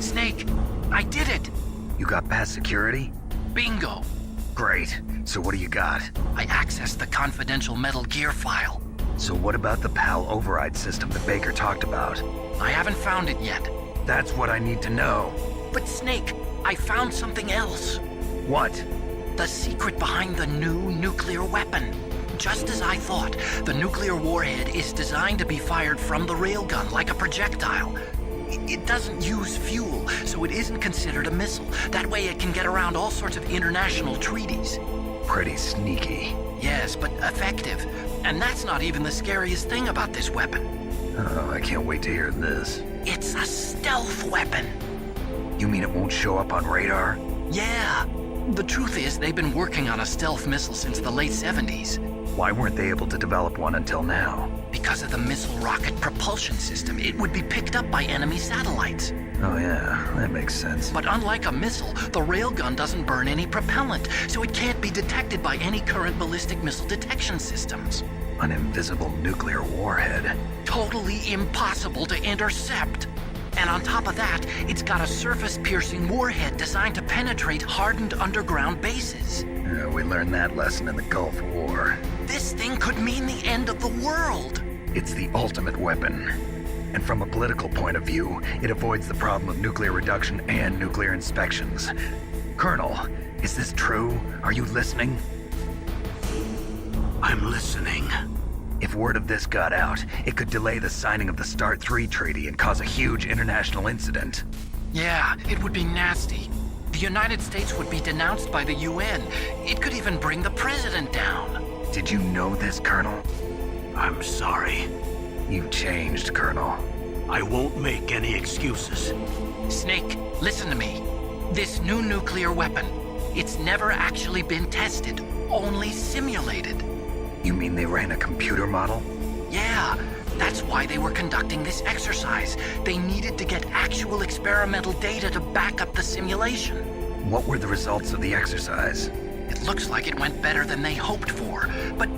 Snake, I did it! You got past security? Bingo! Great. So what do you got? I accessed the confidential Metal Gear file. So what about the PAL override system that Baker talked about? I haven't found it yet. That's what I need to know. But Snake, I found something else. What? The secret behind the new nuclear weapon. Just as I thought, the nuclear warhead is designed to be fired from the railgun like a projectile. It doesn't use fuel, so it isn't considered a missile. That way it can get around all sorts of international treaties. Pretty sneaky. Yes, but effective. And that's not even the scariest thing about this weapon. Oh, I can't wait to hear this. It's a stealth weapon. You mean it won't show up on radar? Yeah. The truth is, they've been working on a stealth missile since the late 70s. Why weren't they able to develop one until now? Because of the missile rocket propulsion system, it would be picked up by enemy satellites. Oh yeah, that makes sense. But unlike a missile, the railgun doesn't burn any propellant, so it can't be detected by any current ballistic missile detection systems. An invisible nuclear warhead. Totally impossible to intercept. And on top of that, it's got a surface-piercing warhead designed to penetrate hardened underground bases. Yeah, we learned that lesson in the Gulf War. This thing could mean the end of the world. It's the ultimate weapon. And from a political point of view, it avoids the problem of nuclear reduction and nuclear inspections. Colonel, is this true? Are you listening? I'm listening. If word of this got out, it could delay the signing of the START 3 treaty and cause a huge international incident. Yeah, it would be nasty. The United States would be denounced by the UN. It could even bring the president down. Did you know this, Colonel? I'm sorry. You've changed, Colonel. I won't make any excuses. Snake, listen to me. This new nuclear weapon, it's never actually been tested, only simulated. You mean they ran a computer model? Yeah, that's why they were conducting this exercise. They needed to get actual experimental data to back up the simulation. What were the results of the exercise? It looks like it went better than they hoped for, but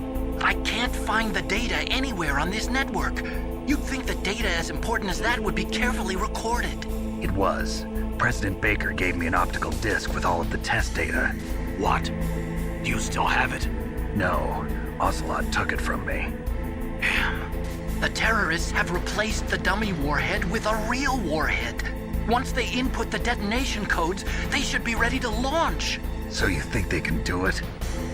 I can't find the data anywhere on this network. You'd think that data as important as that would be carefully recorded. It was. President Baker gave me an optical disc with all of the test data. What? Do you still have it? No, Ocelot took it from me. Damn. The terrorists have replaced the dummy warhead with a real warhead. Once they input the detonation codes, they should be ready to launch. So you think they can do it?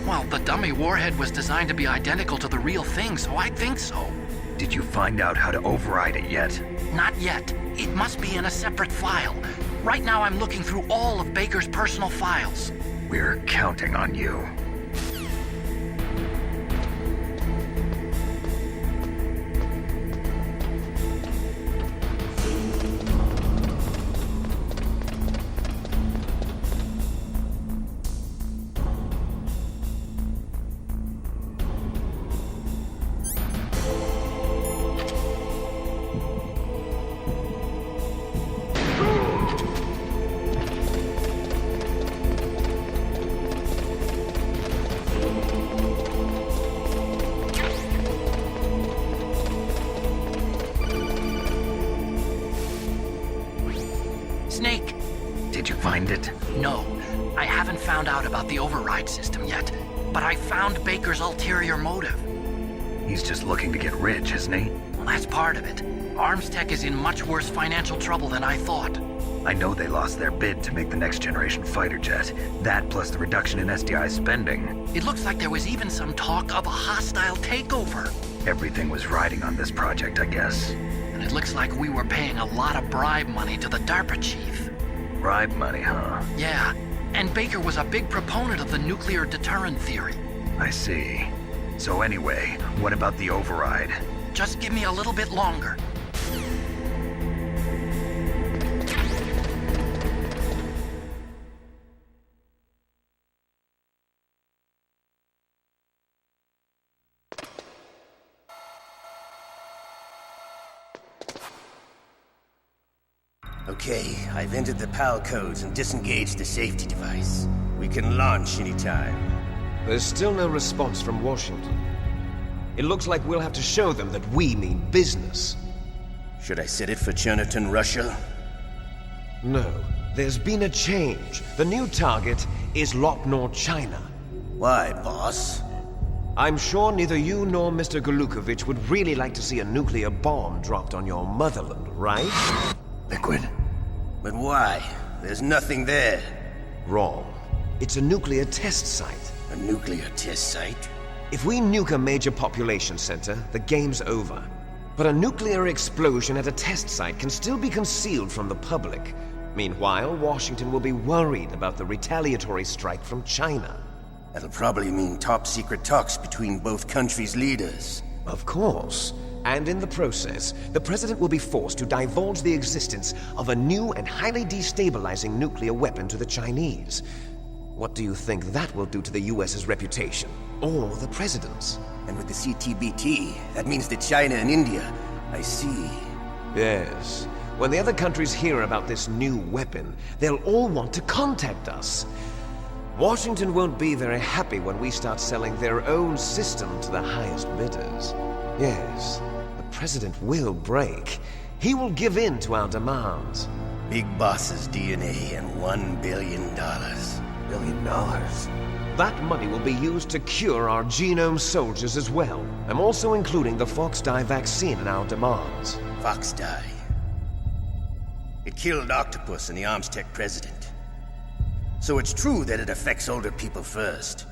Well, the dummy warhead was designed to be identical to the real thing, so I think so. Did you find out how to override it yet? Not yet. It must be in a separate file. Right now I'm looking through all of Baker's personal files. We're counting on you. Snake! Did you find it? No, I haven't found out about the override system yet, but I found Baker's ulterior motive. He's just looking to get rich, isn't he? Well, that's part of it. Arms Tech is in much worse financial trouble than I thought. I know they lost their bid to make the next generation fighter jet. That plus the reduction in SDI spending. It looks like there was even some talk of a hostile takeover. Everything was riding on this project, I guess. And it looks like we were paying a lot of bribe money to the DARPA chief. Bribe money, huh? Yeah, and Baker was a big proponent of the nuclear deterrent theory. I see. So anyway, what about the override? Just give me a little bit longer. Okay, I've entered the PAL codes and disengaged the safety device. We can launch anytime. There's still no response from Washington. It looks like we'll have to show them that we mean business. Should I set it for Cherniton, Russia? No, there's been a change. The new target is Lopnor, China. Why, boss? I'm sure neither you nor Mr. Golukovich would really like to see a nuclear bomb dropped on your motherland, right? Liquid. But why? There's nothing there. Wrong. It's a nuclear test site. A nuclear test site? If we nuke a major population center, the game's over. But a nuclear explosion at a test site can still be concealed from the public. Meanwhile, Washington will be worried about the retaliatory strike from China. That'll probably mean top-secret talks between both countries' leaders. Of course. And in the process, the President will be forced to divulge the existence of a new and highly destabilizing nuclear weapon to the Chinese. What do you think that will do to the US's reputation? Or the President's? And with the CTBT, that means that China and India... I see. Yes. When the other countries hear about this new weapon, they'll all want to contact us. Washington won't be very happy when we start selling their own system to the highest bidders. Yes, the President will break. He will give in to our demands. Big Boss's DNA and $1 billion. $1 billion? That money will be used to cure our genome soldiers as well. I'm also including the Fox dye vaccine in our demands. Fox dye. It killed Octopus and the Armstech president. So it's true that it affects older people first.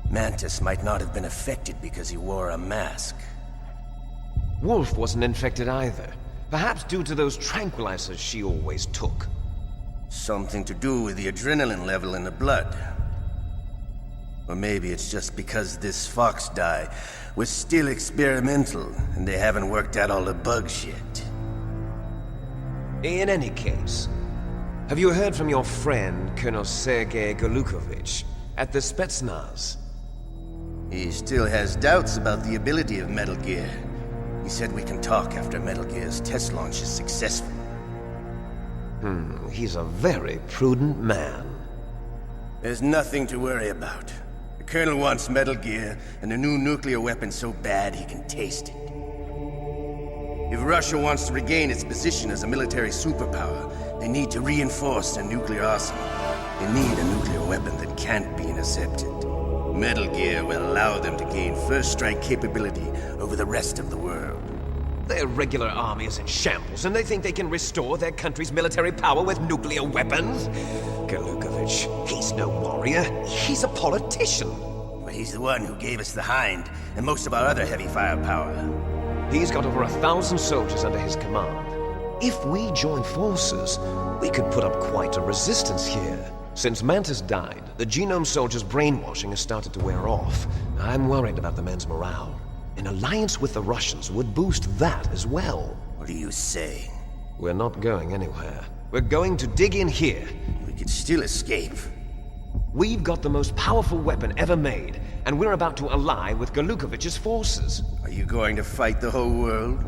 Mantis might not have been affected because he wore a mask. Wolf wasn't infected either. Perhaps due to those tranquilizers she always took. Something to do with the adrenaline level in the blood. Or maybe it's just because this Fox dye was still experimental and they haven't worked out all the bugs yet. In any case, have you heard from your friend, Colonel Sergei Golukovich, at the Spetsnaz? He still has doubts about the ability of Metal Gear. He said we can talk after Metal Gear's test launch is successful. He's a very prudent man. There's nothing to worry about. The Colonel wants Metal Gear and a new nuclear weapon so bad he can taste it. If Russia wants to regain its position as a military superpower, they need to reinforce their nuclear arsenal. They need a nuclear weapon that can't be intercepted. Metal Gear will allow them to gain first strike capability over the rest of the world. Their regular army is in shambles, and they think they can restore their country's military power with nuclear weapons? Golukovich, he's no warrior. He's a politician. But he's the one who gave us the Hind and most of our other heavy firepower. He's got over 1,000 soldiers under his command. If we join forces, we could put up quite a resistance here. Since Mantis died, the genome soldiers' brainwashing has started to wear off. I'm worried about the men's morale. An alliance with the Russians would boost that as well. What are you saying? We're not going anywhere. We're going to dig in here. We could still escape. We've got the most powerful weapon ever made, and we're about to ally with Golukovich's forces. Are you going to fight the whole world?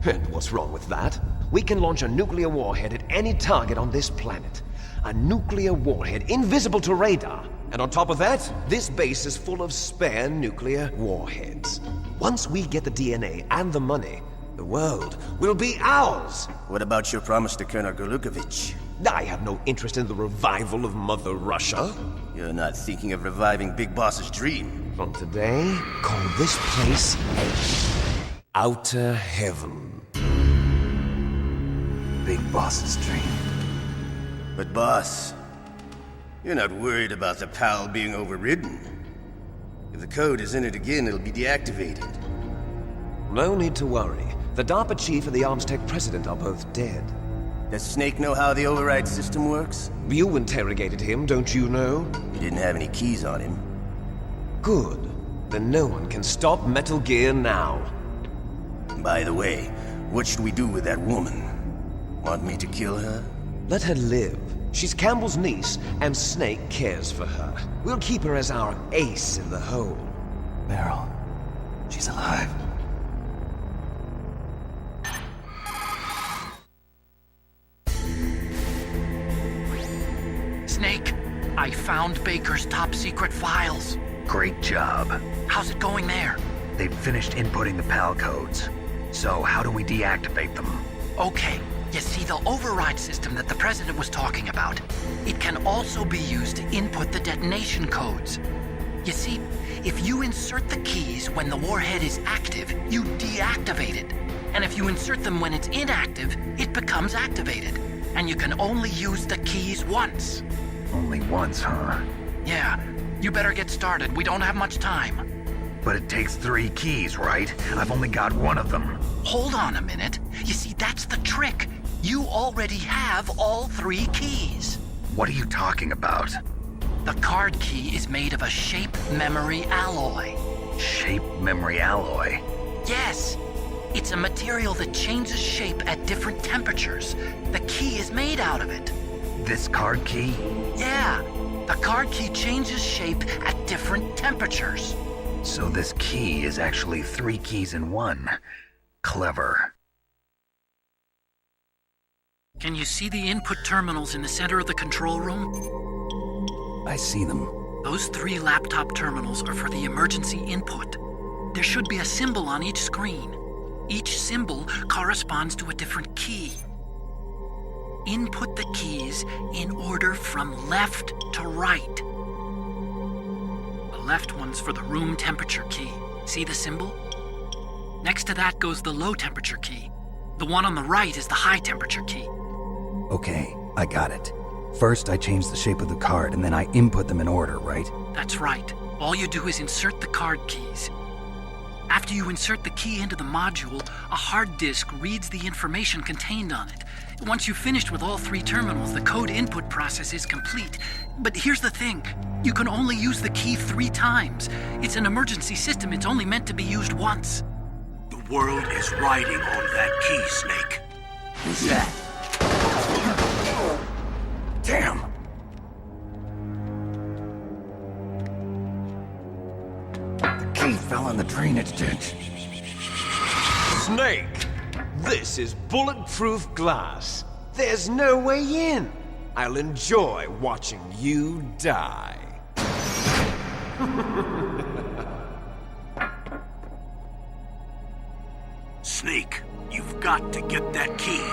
And what's wrong with that? We can launch a nuclear warhead at any target on this planet. A nuclear warhead invisible to radar. And on top of that, this base is full of spare nuclear warheads. Once we get the DNA and the money, the world will be ours! What about your promise to Colonel Golukovich? I have no interest in the revival of Mother Russia. You're not thinking of reviving Big Boss's dream. From today, call this place Outer Heaven. Big Boss's dream. But boss, you're not worried about the PAL being overridden. If the code is entered again, it'll be deactivated. No need to worry. The DARPA chief and the Armstech president are both dead. Does Snake know how the override system works? You interrogated him, don't you know? He didn't have any keys on him. Good. Then no one can stop Metal Gear now. By the way, what should we do with that woman? Want me to kill her? Let her live. She's Campbell's niece, and Snake cares for her. We'll keep her as our ace in the hole. Meryl, she's alive. Snake, I found Baker's top-secret files. Great job. How's it going there? They've finished inputting the PAL codes. So how do we deactivate them? Okay, You see, the override system that the President was talking about, it can also be used to input the detonation codes. You see, if you insert the keys when the warhead is active, you deactivate it. And if you insert them when it's inactive, it becomes activated. And you can only use the keys once. Only once, huh? Yeah, you better get started. We don't have much time. But it takes 3 keys, right? I've only got one of them. Hold on a minute. You see, that's the trick. You already have all 3 keys. What are you talking about? The card key is made of a shape memory alloy. Shape memory alloy? Yes. It's a material that changes shape at different temperatures. The key is made out of it. This card key? Yeah. The card key changes shape at different temperatures. So this key is actually 3 keys in one. Clever. Can you see the input terminals in the center of the control room? I see them. Those 3 laptop terminals are for the emergency input. There should be a symbol on each screen. Each symbol corresponds to a different key. Input the keys in order from left to right. The left one's for the room temperature key. See the symbol? Next to that goes the low temperature key. The one on the right is the high temperature key. Okay, I got it. First, I change the shape of the card, and then I input them in order, right? That's right. All you do is insert the card keys. After you insert the key into the module, a hard disk reads the information contained on it. Once you've finished with all 3 terminals, the code input process is complete. But here's the thing. You can only use the key 3 times. It's an emergency system. It's only meant to be used once. The world is riding on that key, Snake. Who's that? Damn! The key fell in the drainage ditch. Snake! This is bulletproof glass. There's no way in. I'll enjoy watching you die. Snake, you've got to get that key.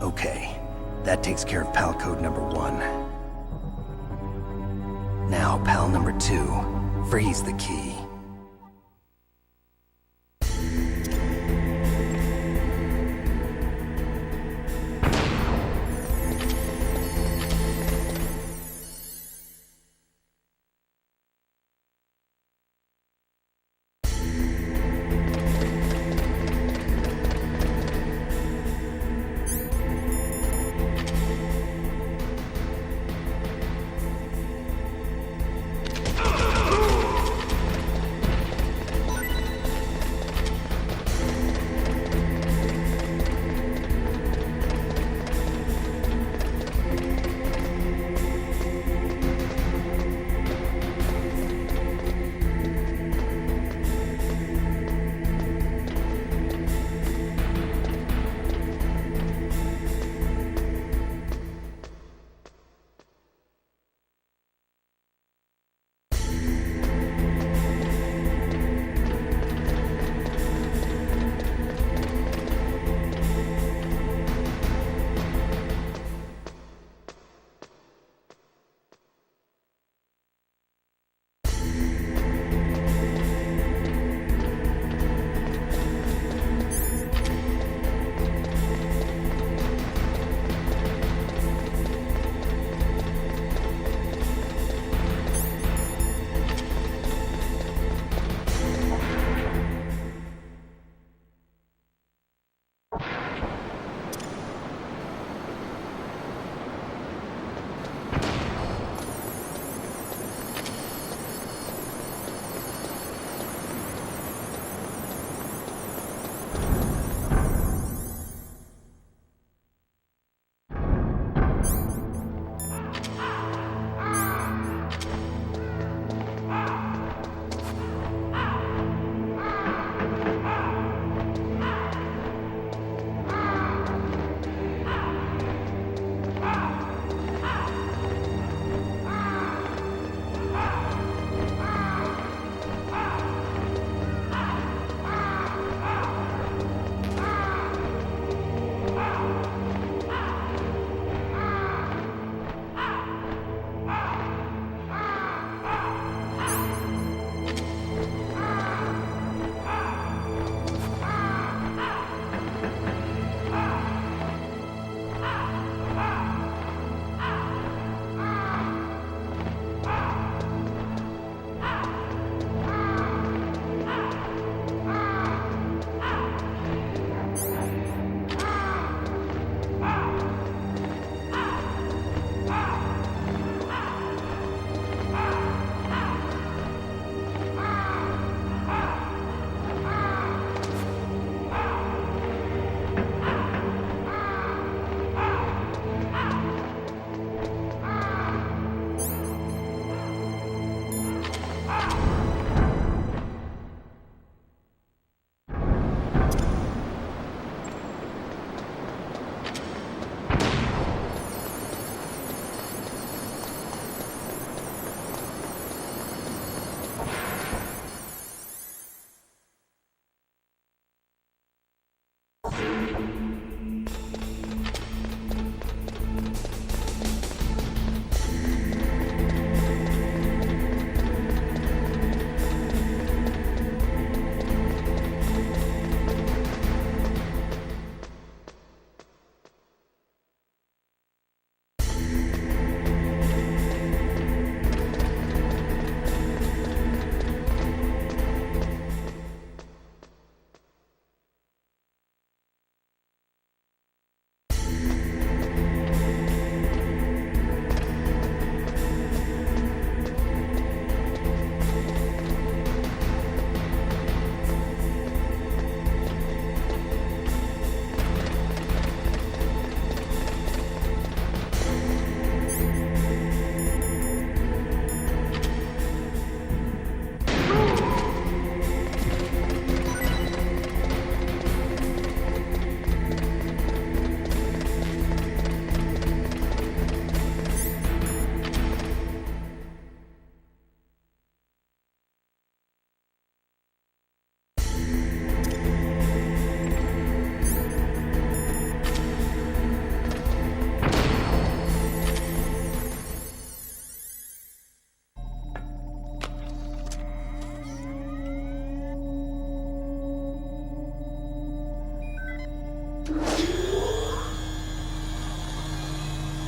Okay, that takes care of pal code number 1. Now, pal number 2, freeze the key.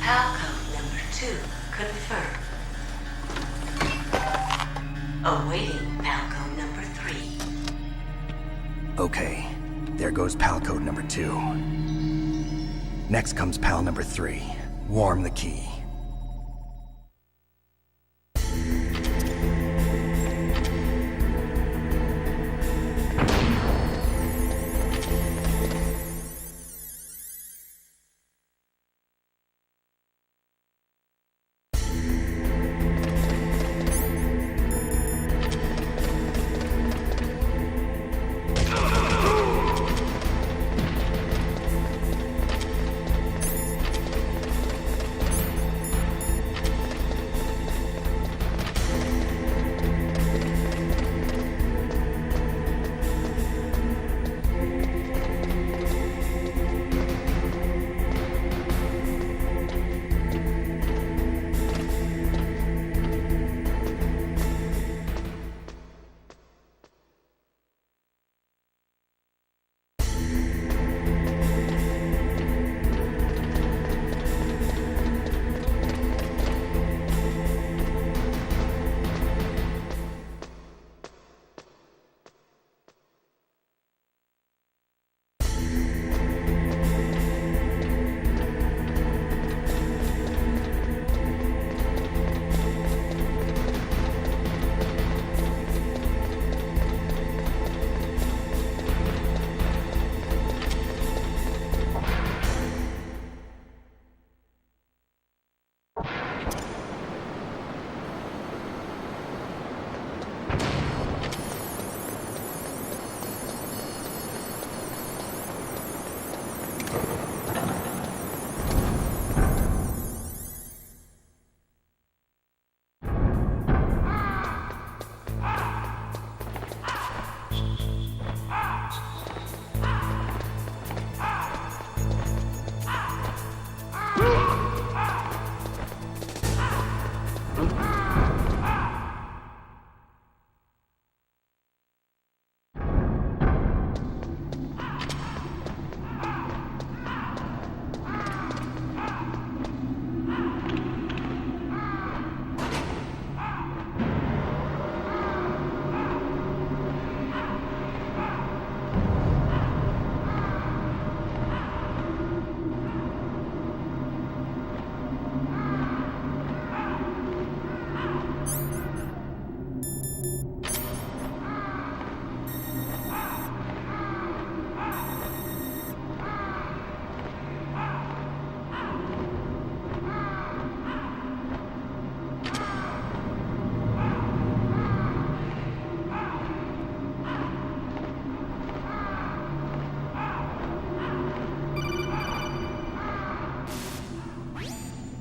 Palcode number 2 confirmed. Awaiting Palcode number 3. Okay, there goes pal code number 2. Next comes pal number 3. Warm the key.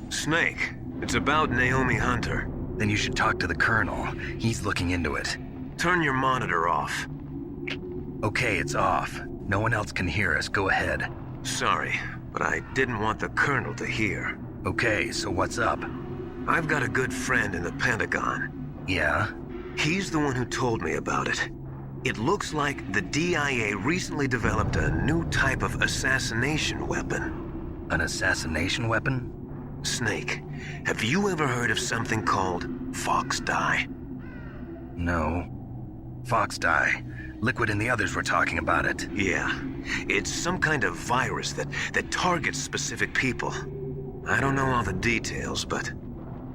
Snake, it's about Naomi Hunter. Then you should talk to the Colonel. He's looking into it. Turn your monitor off. Okay, it's off. No one else can hear us. Go ahead. Sorry, but I didn't want the Colonel to hear. Okay, so what's up? I've got a good friend in the Pentagon. Yeah? He's the one who told me about it. It looks like the DIA recently developed a new type of assassination weapon. An assassination weapon? Snake, have you ever heard of something called Fox Dye? No. Fox dye. Liquid and the others were talking about it. Yeah. It's some kind of virus that targets specific people. I don't know all the details, but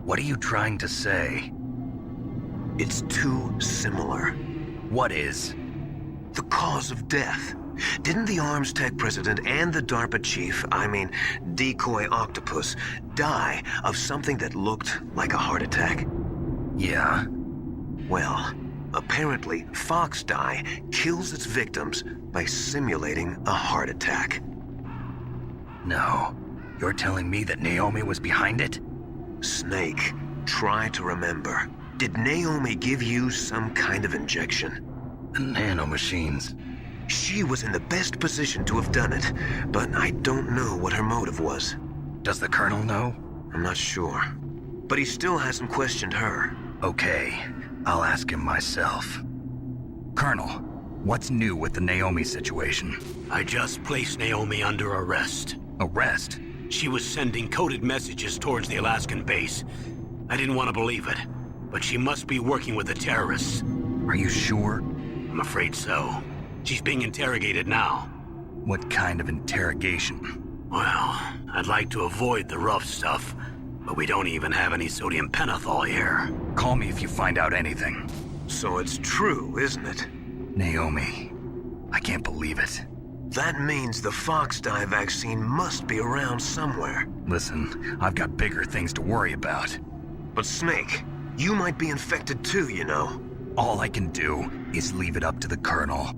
What are you trying to say? it's too similar. What is? The cause of death. Didn't the Arms Tech president and the DARPA chief, Decoy Octopus, die of something that looked like a heart attack? Yeah? Well, apparently Fox Dye kills its victims by simulating a heart attack. No. You're telling me that Naomi was behind it? Snake, try to remember. Did Naomi give you some kind of injection? The nanomachines. She was in the best position to have done it, but I don't know what her motive was. Does the Colonel know? I'm not sure. But he still hasn't questioned her. Okay, I'll ask him myself. Colonel, what's new with the Naomi situation? I just placed Naomi under arrest. Arrest? She was sending coded messages towards the Alaskan base. I didn't want to believe it, but she must be working with the terrorists. Are you sure? I'm afraid so. She's being interrogated now. What kind of interrogation? Well, I'd like to avoid the rough stuff, but we don't even have any sodium pentothal here. Call me if you find out anything. So it's true, isn't it? Naomi, I can't believe it. That means the Fox dye vaccine must be around somewhere. Listen, I've got bigger things to worry about. But Snake, you might be infected too, you know. All I can do is leave it up to the Colonel.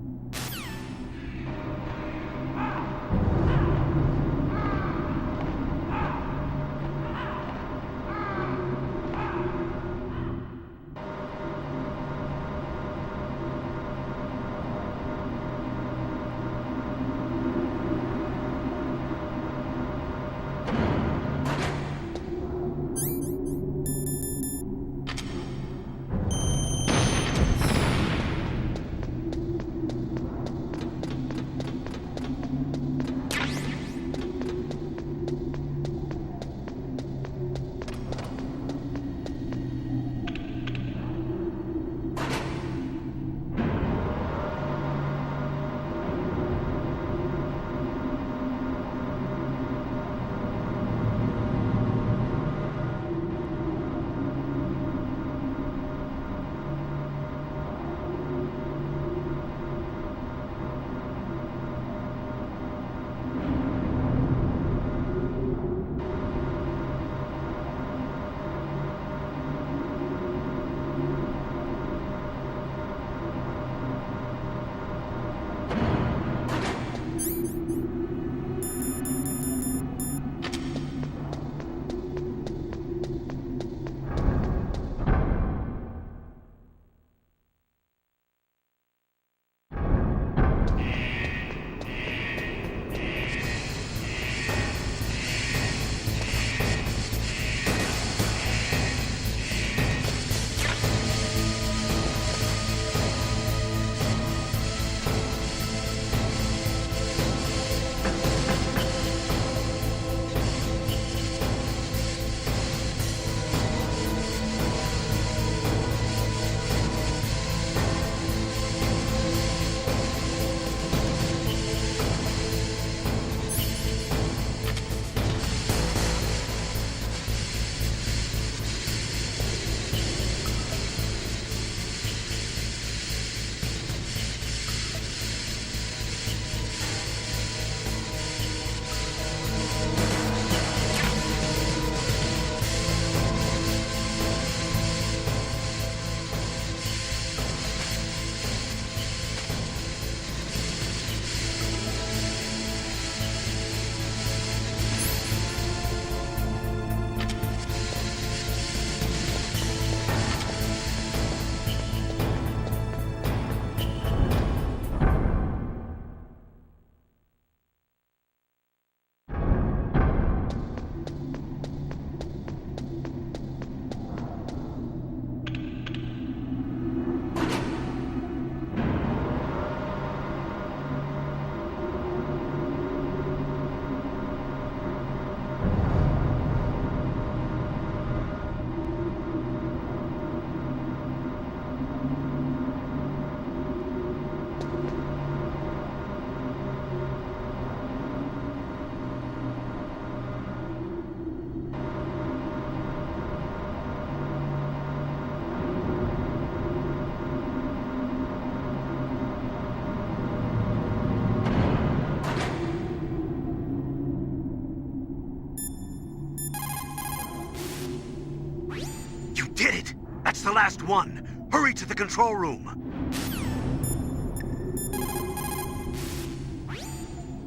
Did it! That's the last one! Hurry to the control room!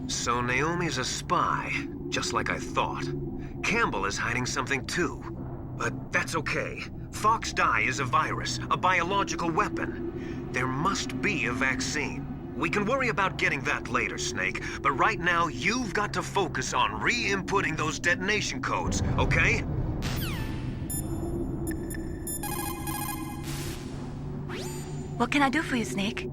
So Naomi's a spy, just like I thought. Campbell is hiding something too. But that's okay. Fox dye is a virus, a biological weapon. There must be a vaccine. We can worry about getting that later, Snake, but right now you've got to focus on re-inputting those detonation codes, okay? What can I do for you, Snake?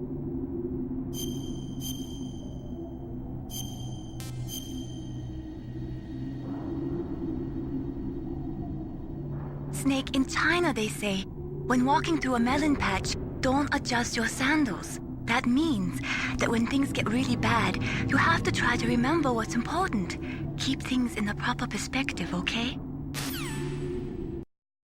Snake, in China they say, when walking through a melon patch, don't adjust your sandals. That means that when things get really bad, you have to try to remember what's important. Keep things in the proper perspective, okay?